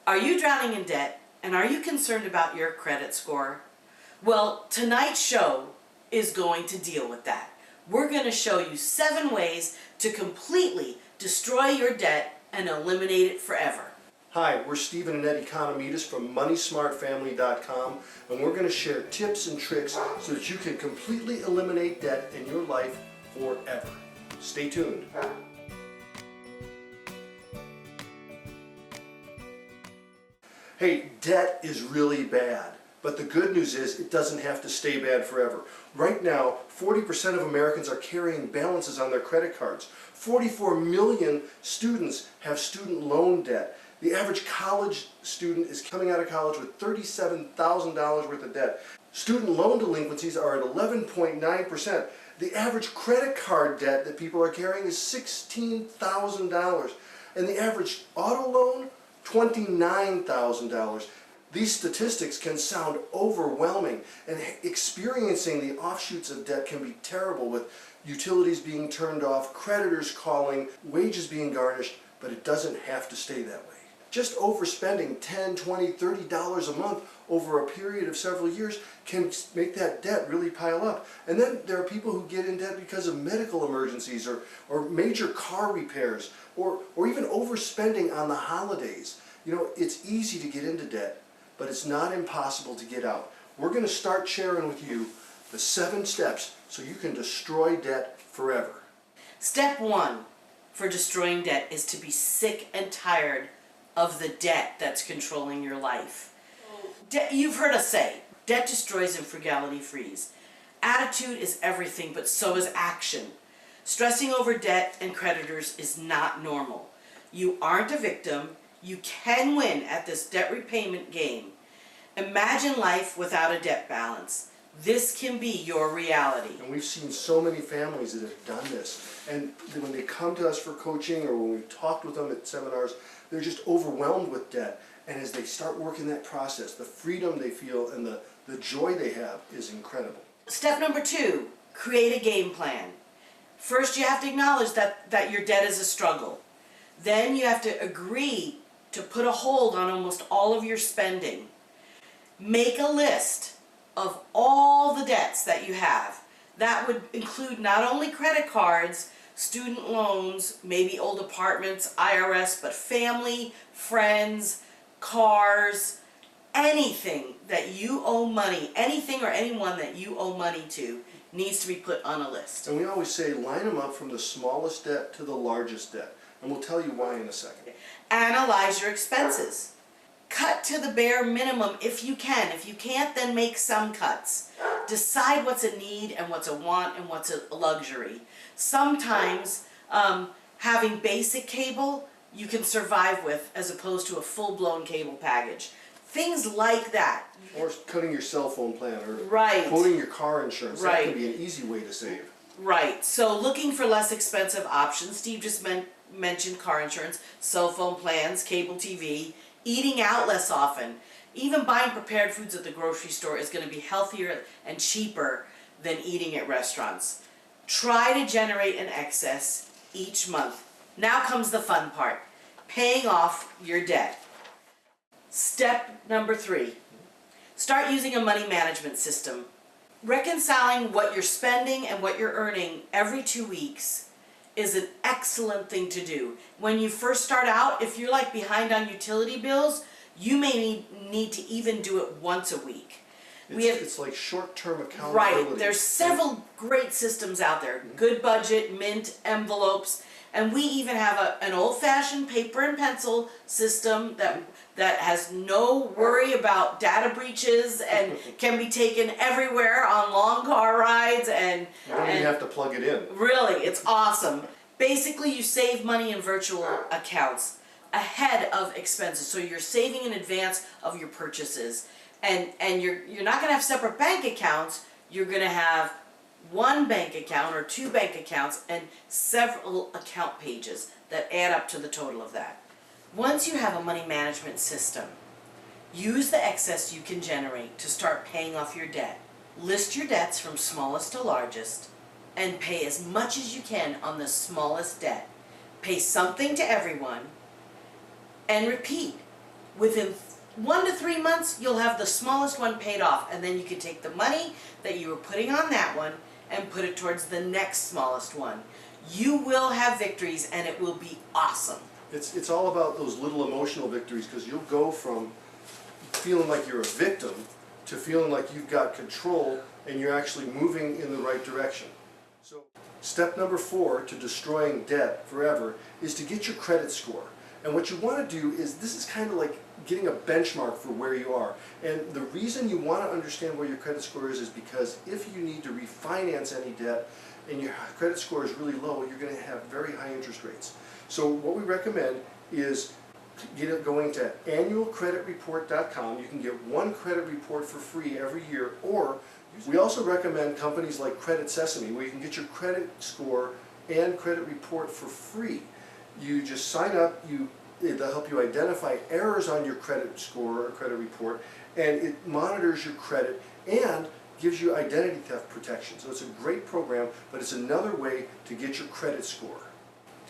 Are you drowning in debt, and are you concerned about your credit score? Well, tonight's show is going to deal with that. We're going to show you 7 ways to completely destroy your debt and eliminate it forever. Hi, we're Stephen and Eddie Economides from MoneySmartFamily.com, and we're going to share tips and tricks so that you can completely eliminate debt in your life forever. Stay tuned. Hey, debt is really bad, but the good news is it doesn't have to stay bad forever. Right now, 40% of Americans are carrying balances on their credit cards. 44 million students have student loan debt. The average college student is coming out of college with $37,000 worth of debt. Student loan delinquencies are at 11.9%. The average credit card debt that people are carrying is $16,000. And the average auto loan, $29,000. These statistics can sound overwhelming, and experiencing the offshoots of debt can be terrible, with utilities being turned off, creditors calling, wages being garnished, but it doesn't have to stay that way. Just overspending $10, $20, $30 a month over a period of several years can make that debt really pile up. And then there are people who get in debt because of medical emergencies or major car repairs or even overspending on the holidays. You know, it's easy to get into debt, but it's not impossible to get out. We're going to start sharing with you the 7 steps so you can destroy debt forever. Step 1 for destroying debt is to be sick and tired of the debt that's controlling your life. You've heard us say, debt destroys and frugality frees. Attitude is everything, but so is action. Stressing over debt and creditors is not normal. You aren't a victim. You can win at this debt repayment game. Imagine life without a debt balance. This can be your reality. And we've seen so many families that have done this. And when they come to us for coaching or when we've talked with them at seminars, they're just overwhelmed with debt. And as they start working that process, the freedom they feel and the joy they have is incredible. Step number 2, create a game plan. First, you have to acknowledge that your debt is a struggle. Then you have to agree to put a hold on almost all of your spending. Make a list of all the debts that you have. That would include not only credit cards, student loans, maybe old apartments, IRS, but family, friends, cars, anything that you owe money, anything or anyone that you owe money to needs to be put on a list. And we always say line them up from the smallest debt to the largest debt. And we'll tell you why in a second. Analyze your expenses. Cut to the bare minimum if you can. If you can't, then make some cuts. Decide what's a need and what's a want and what's a luxury. Sometimes having basic cable you can survive with as opposed to a full-blown cable package. Things like that. Or cutting your cell phone plan or Right. quoting your car insurance. Right. That can be an easy way to save. Right. So looking for less expensive options. Steve just mentioned car insurance, cell phone plans, cable TV, eating out less often. Even buying prepared foods at the grocery store is going to be healthier and cheaper than eating at restaurants. Try to generate an excess each month. Now comes the fun part, paying off your debt. Step number 3, start using a money management system. Reconciling what you're spending and what you're earning every 2 weeks is an excellent thing to do. When you first start out, if you're like behind on utility bills, you may need to even do it once a week. It's like short-term accountability. Right. There's several great systems out there. Good Budget, Mint, envelopes, and we even have an old-fashioned paper and pencil system that has no worry about data breaches and can be taken everywhere on long car rides and You don't even have to plug it in. Really, it's awesome. Basically, you save money in virtual accounts ahead of expenses, so you're saving in advance of your purchases, and you're not going to have separate bank accounts. You're going to have one bank account or 2 bank accounts and several account pages that add up to the total of that. Once you have a money management system, use the excess you can generate to start paying off your debt. List your debts from smallest to largest and pay as much as you can on the smallest debt. Pay something to everyone and repeat. Within 1 to 3 months, you'll have the smallest one paid off, and then you can take the money that you were putting on that one and put it towards the next smallest one. You will have victories, and it will be awesome. It's all about those little emotional victories, because you'll go from feeling like you're a victim to feeling like you've got control and you're actually moving in the right direction. So step number 4 to destroying debt forever is to get your credit score. And what you want to do is, this is kind of like getting a benchmark for where you are. And the reason you want to understand where your credit score is because if you need to refinance any debt and your credit score is really low, you're going to have very high interest rates. So what we recommend is going to annualcreditreport.com. You can get one credit report for free every year, or we also recommend companies like Credit Sesame, where you can get your credit score and credit report for free. You just sign up, they'll help you identify errors on your credit score or credit report, and it monitors your credit and gives you identity theft protection. So it's a great program, but it's another way to get your credit score.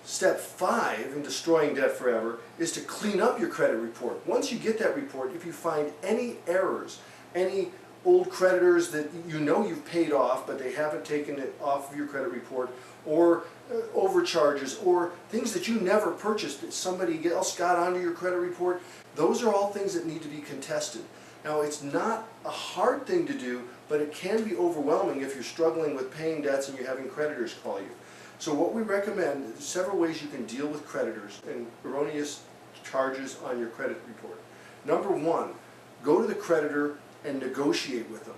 Step 5 in destroying debt forever is to clean up your credit report. Once you get that report, if you find any errors, any old creditors that you know you've paid off but they haven't taken it off of your credit report, or overcharges, or things that you never purchased that somebody else got onto your credit report, those are all things that need to be contested. Now, it's not a hard thing to do, but it can be overwhelming if you're struggling with paying debts and you're having creditors call you. So what we recommend is several ways you can deal with creditors and erroneous charges on your credit report. Number 1, go to the creditor and negotiate with them.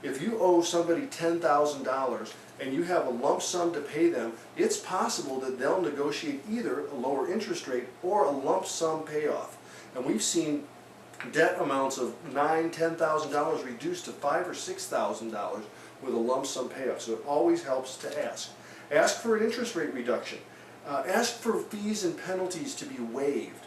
If you owe somebody $10,000 and you have a lump sum to pay them, it's possible that they'll negotiate either a lower interest rate or a lump sum payoff. And we've seen debt amounts of $9,000, $10,000 reduced to $5,000 or $6,000 with a lump sum payoff. So it always helps to ask. Ask for an interest rate reduction. Ask for fees and penalties to be waived.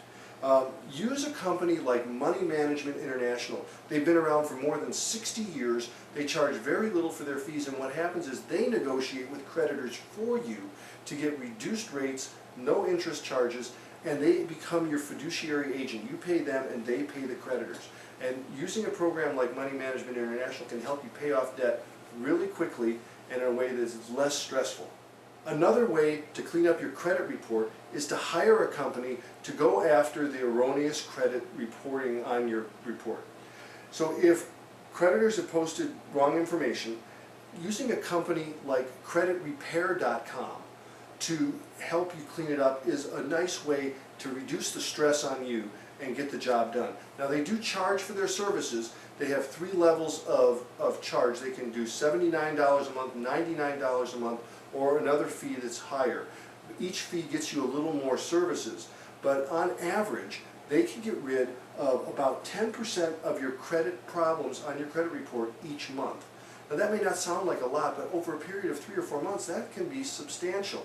Use a company like Money Management International. They've been around for more than 60 years. They charge very little for their fees, and what happens is they negotiate with creditors for you to get reduced rates, no interest charges, and they become your fiduciary agent. You pay them and they pay the creditors. And using a program like Money Management International can help you pay off debt really quickly and in a way that is less stressful. Another way to clean up your credit report is to hire a company to go after the erroneous credit reporting on your report. So if creditors have posted wrong information, using a company like creditrepair.com to help you clean it up is a nice way to reduce the stress on you and get the job done. Now, they do charge for their services. They have 3 levels of charge. They can do $79 a month, $99 a month, or another fee that's higher. Each fee gets you a little more services, but on average, they can get rid of about 10% of your credit problems on your credit report each month. Now, that may not sound like a lot, but over a period of 3 or 4 months, that can be substantial.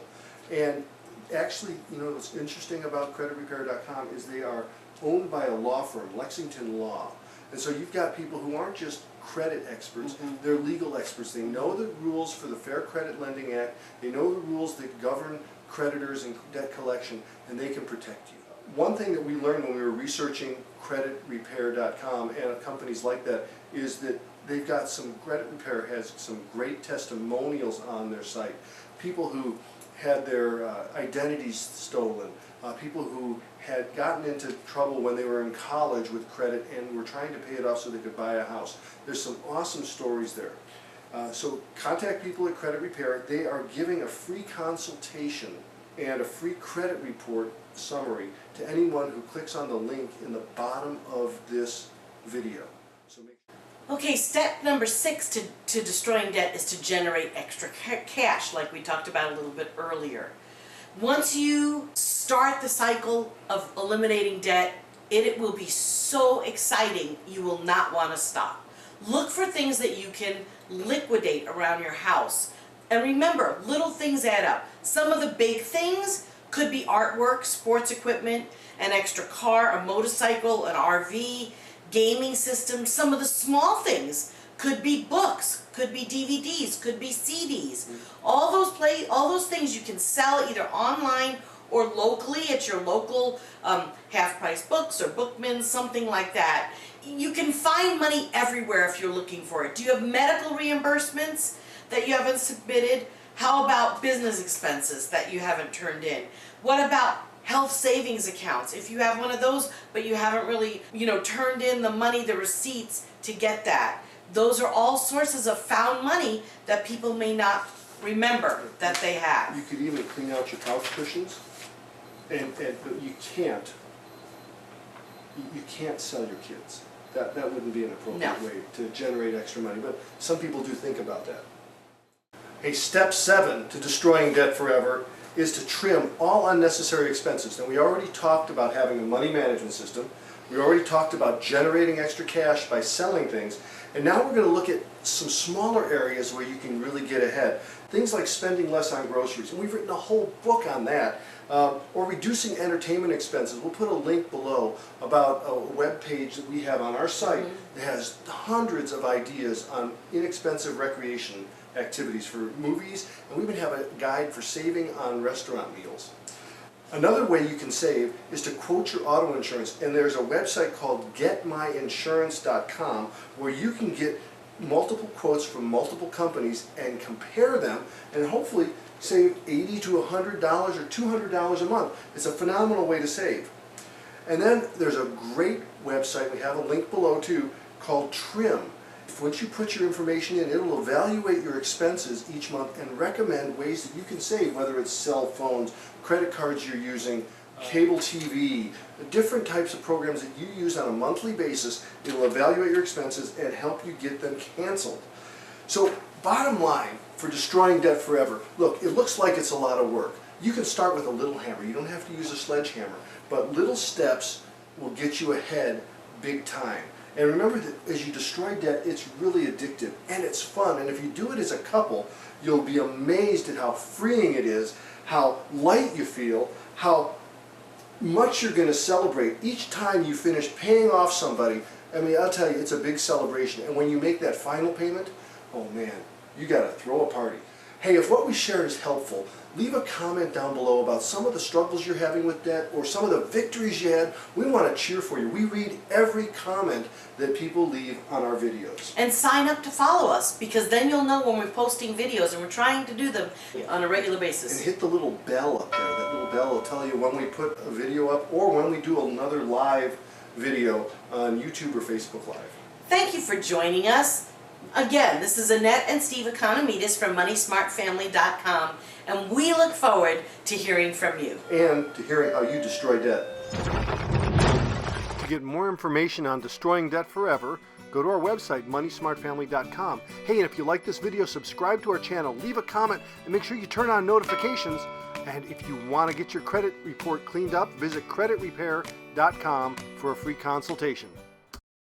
And actually, you know, what's interesting about creditrepair.com is they are owned by a law firm, Lexington Law. And so you've got people who aren't just credit experts, they're legal experts. They know the rules for the Fair Credit Lending Act, they know the rules that govern creditors and debt collection, and they can protect you. One thing that we learned when we were researching creditrepair.com and companies like that is that they've got Credit Repair has some great testimonials on their site. People who had their identities stolen, people who had gotten into trouble when they were in college with credit and were trying to pay it off so they could buy a house. There's some awesome stories there. So contact people at Credit Repair. They are giving a free consultation and a free credit report summary to anyone who clicks on the link in the bottom of this video. So Okay, step number 6 to destroying debt is to generate extra cash, like we talked about a little bit earlier. Once you start the cycle of eliminating debt, it will be so exciting you will not want to stop. Look for things that you can liquidate around your house. And remember, little things add up. Some of the big things could be artwork, sports equipment, an extra car, a motorcycle, an RV, gaming systems. Some of the small things could be books, could be DVDs, could be CDs. All those things you can sell either online or locally at your local Half Price Books or Bookman, something like that. You can find money everywhere if you're looking for it. Do you have medical reimbursements that you haven't submitted? How about business expenses that you haven't turned in? What about health savings accounts? If you have one of those, but you haven't really, turned in the money, the receipts to get that. Those are all sources of found money that people may not remember that they have. You could even clean out your couch cushions, but you can't sell your kids. That wouldn't be an appropriate way to generate extra money, but some people do think about that. Hey, step 7 to destroying debt forever is to trim all unnecessary expenses. Now, we already talked about having a money management system. We already talked about generating extra cash by selling things. And now we're going to look at some smaller areas where you can really get ahead. Things like spending less on groceries. And we've written a whole book on that. Or reducing entertainment expenses. We'll put a link below about a web page that we have on our site that has hundreds of ideas on inexpensive recreation activities for movies. And we even have a guide for saving on restaurant meals. Another way you can save is to quote your auto insurance, and there's a website called getmyinsurance.com where you can get multiple quotes from multiple companies and compare them and hopefully save $80 to $100 or $200 a month. It's a phenomenal way to save. And then there's a great website, we have a link below too, called Trim. Once you put your information in, it'll evaluate your expenses each month and recommend ways that you can save, whether it's cell phones, credit cards you're using, cable TV, different types of programs that you use on a monthly basis. It'll evaluate your expenses and help you get them canceled. So, bottom line for destroying debt forever, look, it looks like it's a lot of work. You can start with a little hammer. You don't have to use a sledgehammer, but little steps will get you ahead big time. And remember that as you destroy debt, it's really addictive and it's fun. And if you do it as a couple, you'll be amazed at how freeing it is, how light you feel, how much you're going to celebrate each time you finish paying off somebody. I mean, I'll tell you, it's a big celebration. And when you make that final payment, oh man, you got to throw a party. Hey, if what we shared is helpful, leave a comment down below about some of the struggles you're having with debt or some of the victories you had. We want to cheer for you. We read every comment that people leave on our videos. And sign up to follow us, because then you'll know when we're posting videos, and we're trying to do them on a regular basis. And hit the little bell up there. That little bell will tell you when we put a video up or when we do another live video on YouTube or Facebook Live. Thank you for joining us. Again, this is Annette and Steve Economides from MoneySmartFamily.com, and we look forward to hearing from you. And to hearing how you destroy debt. To get more information on destroying debt forever, go to our website, MoneySmartFamily.com. Hey, and if you like this video, subscribe to our channel, leave a comment, and make sure you turn on notifications. And if you want to get your credit report cleaned up, visit creditrepair.com for a free consultation.